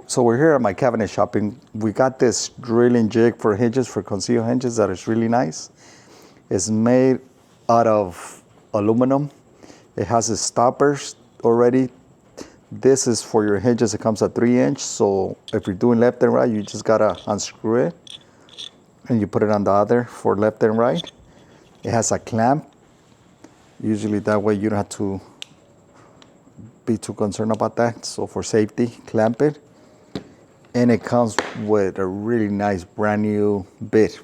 So we're here at my cabinet shopping. We got this drilling jig for hinges, for concealed hinges, that is really nice. It's made out of aluminum. It has its stoppers already. This is for your hinges. It comes at 3-inch. So if you're doing left and right, you just gotta unscrew it and you put it on the other for left and right. It has a clamp. Usually that way you don't have to be too concerned about that. So for safety, clamp it. And it comes with a really nice brand new bit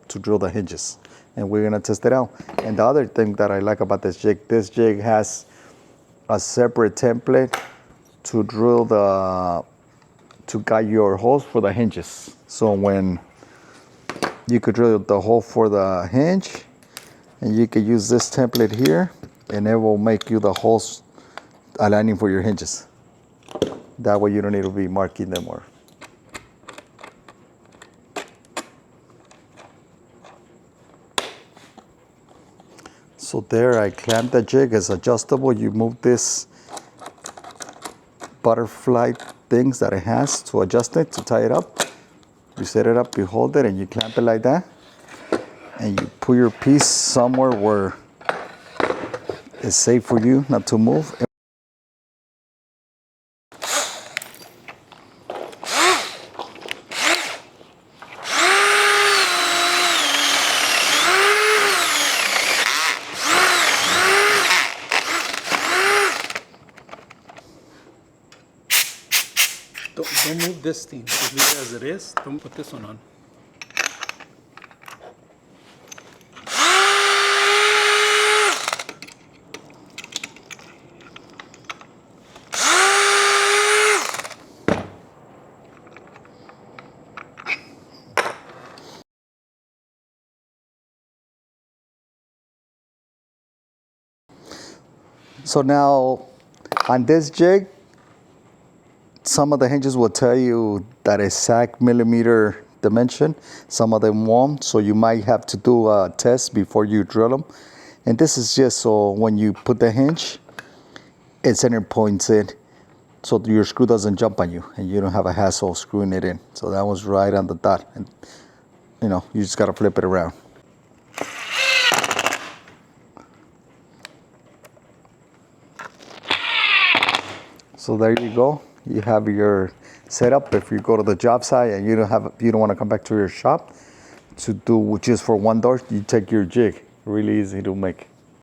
to drill the hinges. And we're gonna test it out. And the other thing that I like about this jig has a separate template to drill to guide your holes for the hinges. So when you could drill the hole for the hinge, and you can use this template here, and it will make you the holes aligning for your hinges. That way you don't need to be marking them or. So there, I clamped the jig. It's adjustable. You move this butterfly things that it has to adjust it, to tie it up. You set it up, you hold it, and you clamp it like that. And you put your piece somewhere where it's safe for you not to move. Don't move this thing. Just leave it as it is. Don't put this one on. So now on this jig, some of the hinges will tell you that exact millimeter dimension. Some of them won't. So you might have to do a test before you drill them. And this is just so when you put the hinge, it center points it so your screw doesn't jump on you and you don't have a hassle screwing it in. So that was right on the dot. And you just gotta flip it around. So there you go. You have your setup. If you go to the job site and you don't want to come back to your shop to do just for one door, you take your jig. Really easy to make.